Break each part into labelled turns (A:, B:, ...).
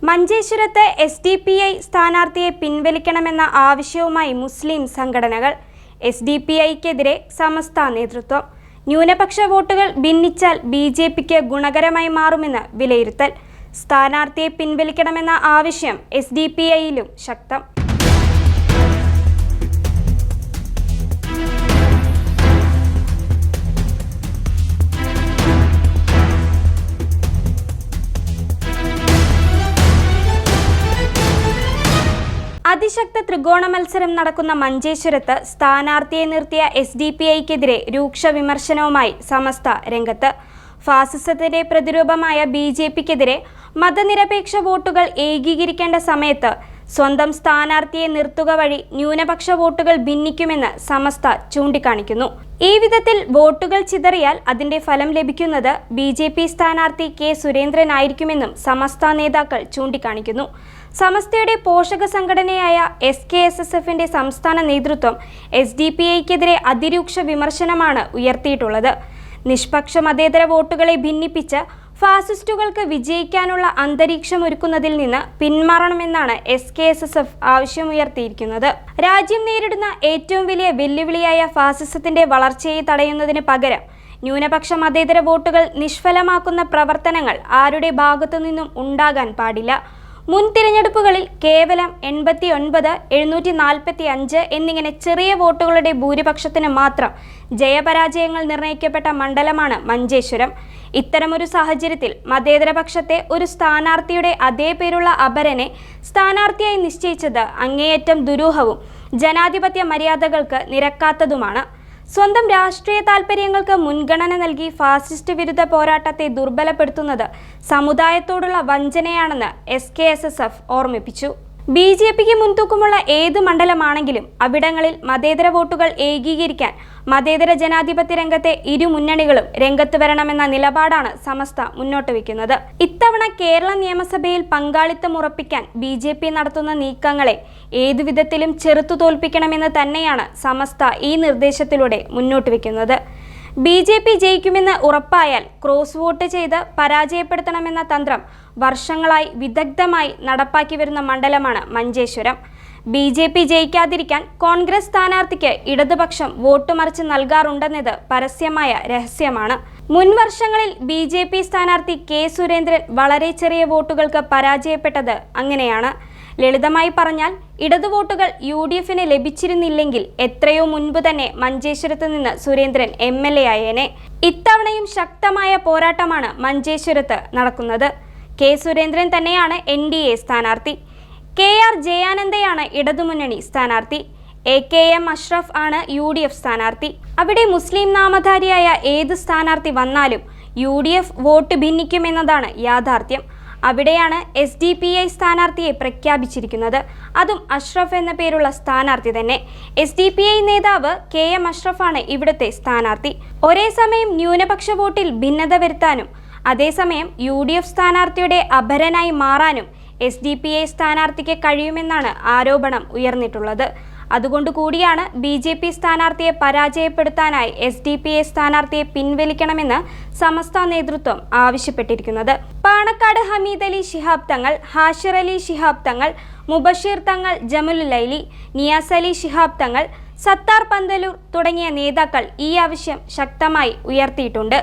A: മഞ്ചേശ്വരത്ത് SDPI സ്ഥാനാർത്ഥിയെ പിൻവലിക്കണമെന്ന ആവശ്യവുമായി മുസ്ലിം സംഘടനകൾ. SDPIക്കെതിരെ സമസ്ത നേതൃത്വം. ന്യൂനപക്ഷ വോട്ടുകൾ ഭിന്നിച്ചാൽ BJPക്ക് ഗുണകരമായി മാറുമെന്ന് വിലയിരുത്തൽ. സ്ഥാനാർത്ഥിയെ പിൻവലിക്കണമെന്ന ആവശ്യം SDPIയിലും ശക്തം. അതിശക്ത ത്രികോണ മത്സരം നടക്കുന്ന മഞ്ചേശ്വരത്ത് സ്ഥാനാർത്ഥിയെ നിർത്തിയ SDPIക്കെതിരെ രൂക്ഷ വിമർശനവുമായി സമസ്ത രംഗത്ത്. ഫാസിസത്തിന്റെ പ്രതിരൂപമായ BJPക്കെതിരെ മതനിരപേക്ഷ വോട്ടുകൾ ഏകീകരിക്കേണ്ട സമയത്ത് സ്വന്തം സ്ഥാനാർത്ഥിയെ നിർത്തുക വഴി ന്യൂനപക്ഷ വോട്ടുകൾ ഭിന്നിക്കുമെന്ന് സമസ്ത ചൂണ്ടിക്കാണിക്കുന്നു. ഈ വിധത്തിൽ വോട്ടുകൾ ചിതറിയാൽ അതിന്റെ ഫലം ലഭിക്കുന്നത് BJP സ്ഥാനാർത്ഥി K. സുരേന്ദ്രനായിരിക്കുമെന്നും സമസ്ത നേതാക്കൾ ചൂണ്ടിക്കാണിക്കുന്നു. സമസ്തയുടെ പോഷക സംഘടനയായ SKSSFന്റെ സംസ്ഥാന നേതൃത്വം SDPIക്കെതിരെ അതിരൂക്ഷ വിമർശനമാണ് ഉയർത്തിയിട്ടുള്ളത്. നിഷ്പക്ഷ മതേതര വോട്ടുകളെ ഭിന്നിപ്പിച്ച് ഫാസിസ്റ്റുകൾക്ക് വിജയിക്കാനുള്ള അന്തരീക്ഷം ഒരുക്കുന്നതിൽ നിന്ന് പിന്മാറണമെന്നാണ് SKSSF ആവശ്യമുയർത്തിയിരിക്കുന്നത്. രാജ്യം നേരിടുന്ന ഏറ്റവും വലിയ വെല്ലുവിളിയായ ഫാസിസത്തിന്റെ വളർച്ചയെ തടയുന്നതിന് പകരം ന്യൂനപക്ഷ മതേതര വോട്ടുകൾ നിഷ്ഫലമാക്കുന്ന പ്രവർത്തനങ്ങൾ ആരുടെ ഭാഗത്തു നിന്നും ഉണ്ടാകാൻ പാടില്ല. മുൻ തിരഞ്ഞെടുപ്പുകളിൽ കേവലം 89, 745 എന്നിങ്ങനെ ചെറിയ വോട്ടുകളുടെ ഭൂരിപക്ഷത്തിന് മാത്രം ജയപരാജയങ്ങൾ നിർണയിക്കപ്പെട്ട മണ്ഡലമാണ് മഞ്ചേശ്വരം. ഇത്തരമൊരു സാഹചര്യത്തിൽ മതേതരപക്ഷത്തെ ഒരു സ്ഥാനാർത്ഥിയുടെ അതേ പേരുള്ള അപരനെ സ്ഥാനാർത്ഥിയായി നിശ്ചയിച്ചത് അങ്ങേയറ്റം ദുരൂഹവും ജനാധിപത്യ മര്യാദകൾക്ക് നിരക്കാത്തതുമാണ്. സ്വന്തം രാഷ്ട്രീയ താൽപര്യങ്ങൾക്ക് മുൻഗണന നൽകി ഫാസിസ്റ്റ് വിരുദ്ധ പോരാട്ടത്തെ ദുർബലപ്പെടുത്തുന്നത് സമുദായത്തോടുള്ള വഞ്ചനയാണെന്ന് SKSSF ഓർമ്മിപ്പിച്ചു. BJPക്ക് മുൻതൂക്കമുള്ള ഏത് മണ്ഡലമാണെങ്കിലും അവിടങ്ങളിൽ മതേതര വോട്ടുകൾ ഏകീകരിക്കാൻ മതേതര ജനാധിപത്യ രംഗത്തെ ഇരു മുന്നണികളും രംഗത്ത് വരണമെന്ന നിലപാടാണ് സമസ്ത മുന്നോട്ട് വയ്ക്കുന്നത്. ഇത്തവണ കേരള നിയമസഭയിൽ പങ്കാളിത്തം ഉറപ്പിക്കാൻ BJP നടത്തുന്ന നീക്കങ്ങളെ ഏതുവിധത്തിലും ചെറുത്തു തോൽപ്പിക്കണമെന്ന് തന്നെയാണ് സമസ്ത ഈ നിർദ്ദേശത്തിലൂടെ മുന്നോട്ട് വയ്ക്കുന്നത്. BJP ജയിക്കുമെന്ന് ഉറപ്പായാൽ ക്രോസ് വോട്ട് ചെയ്ത് പരാജയപ്പെടുത്തണമെന്ന തന്ത്രം വർഷങ്ങളായി വിദഗ്ധമായി നടപ്പാക്കി വരുന്ന മണ്ഡലമാണ് മഞ്ചേശ്വരം. BJP ജയിക്കാതിരിക്കാൻ കോൺഗ്രസ് സ്ഥാനാർത്ഥിക്ക് ഇടതുപക്ഷം വോട്ട് മറിച്ച് നൽകാറുണ്ടെന്നത് പരസ്യമായ രഹസ്യമാണ്. മുൻ വർഷങ്ങളിൽ BJP സ്ഥാനാർത്ഥി K. സുരേന്ദ്രൻ വളരെ ചെറിയ വോട്ടുകൾക്ക് പരാജയപ്പെട്ടത് അങ്ങനെയാണ്. ലളിതമായി പറഞ്ഞാൽ ഇടതു വോട്ടുകൾ UDFന് ലഭിച്ചിരുന്നില്ലെങ്കിൽ എത്രയോ മുൻപ് തന്നെ മഞ്ചേശ്വരത്ത് നിന്ന് സുരേന്ദ്രൻ MLA ആയേനെ. ഇത്തവണയും ശക്തമായ പോരാട്ടമാണ് മഞ്ചേശ്വരത്ത് നടക്കുന്നത്. K. സുരേന്ദ്രൻ തന്നെയാണ് NDA സ്ഥാനാർത്ഥി. KR ജയാനന്ദയാണ് ഇടതുമുന്നണി സ്ഥാനാർത്ഥി. AKM അഷ്റഫ് ആണ് UDF സ്ഥാനാർത്ഥി. അവിടെ മുസ്ലിം നാമധാരിയായ ഏത് സ്ഥാനാർത്ഥി വന്നാലും UDF വോട്ട് ഭിന്നിക്കുമെന്നതാണ് യാഥാർത്ഥ്യം. അവിടെയാണ് SDPI സ്ഥാനാർത്ഥിയെ പ്രഖ്യാപിച്ചിരിക്കുന്നത്. അതും അഷ്റഫ് എന്ന പേരുള്ള സ്ഥാനാർത്ഥി തന്നെ. SDPI നേതാവ് KM അഷ്റഫാണ് ഇവിടുത്തെ സ്ഥാനാർത്ഥി. ഒരേ സമയം ന്യൂനപക്ഷ വോട്ടിൽ ഭിന്നത വരുത്താനും അതേസമയം UDF സ്ഥാനാർത്ഥിയുടെ അപരനായി മാറാനും SDPI സ്ഥാനാർത്ഥിക്ക് കഴിയുമെന്നാണ് ആരോപണം ഉയർന്നിട്ടുള്ളത്. അതുകൊണ്ടുകൂടിയാണ് BJP സ്ഥാനാർത്ഥിയെ പരാജയപ്പെടുത്താനായി SDPI സ്ഥാനാർത്ഥിയെ പിൻവലിക്കണമെന്ന് സമസ്ത നേതൃത്വം ആവശ്യപ്പെട്ടിരിക്കുന്നത്. പാണക്കാട് ഹമീദ് അലി ശിഹാബ് തങ്ങൾ, ഹാഷിർ അലി ശിഹാബ് തങ്ങൾ, മുബഷീർ തങ്ങൾ, ജമലുലൈലി, നിയാസ് അലി ശിഹാബ് തങ്ങൾ, സത്താർ പന്തലൂർ തുടങ്ങിയ നേതാക്കൾ ഈ ആവശ്യം ശക്തമായി ഉയർത്തിയിട്ടുണ്ട്.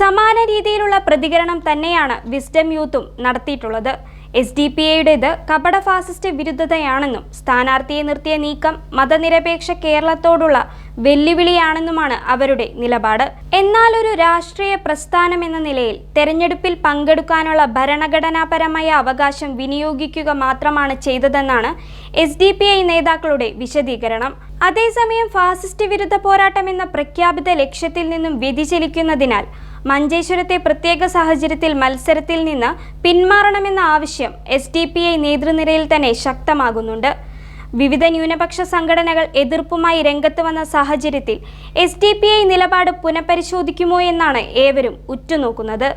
A: സമാന രീതിയിലുള്ള പ്രതികരണം തന്നെയാണ് വിസ്ഡം യൂത്തും നടത്തിയിട്ടുള്ളത്. SDPIയുടേത് കപട ഫാസിസ്റ്റ് വിരുദ്ധതയാണെന്നും സ്ഥാനാർത്ഥിയെ നിർത്തിയ നീക്കം മതനിരപേക്ഷ കേരളത്തോടുള്ള വെല്ലുവിളിയാണെന്നുമാണ് അവരുടെ നിലപാട്. എന്നാൽ ഒരു രാഷ്ട്രീയ പ്രസ്ഥാനം എന്ന നിലയിൽ തെരഞ്ഞെടുപ്പിൽ പങ്കെടുക്കാനുള്ള ഭരണഘടനാപരമായ അവകാശം വിനിയോഗിക്കുക മാത്രമാണ് ചെയ്തതെന്നാണ് SDPI നേതാക്കളുടെ വിശദീകരണം. അതേസമയം ഫാസിസ്റ്റ് വിരുദ്ധ പോരാട്ടം എന്ന പ്രഖ്യാപിത ലക്ഷ്യത്തിൽ നിന്നും വ്യതിചലിക്കുന്നതിനാൽ മഞ്ചേശ്വരത്തെ പ്രത്യേക സാഹചര്യത്തിൽ മത്സരത്തിൽ നിന്ന് പിന്മാറണമെന്ന ആവശ്യം SDPI നേതൃനിരയിൽ തന്നെ ശക്തമാകുന്നുണ്ട്. വിവിധ ന്യൂനപക്ഷ സംഘടനകൾ എതിർപ്പുമായി രംഗത്ത് വന്ന സാഹചര്യത്തിൽ SDPI നിലപാട് പുനഃപരിശോധിക്കുമോ എന്നാണ് ഏവരും ഉറ്റുനോക്കുന്നത്.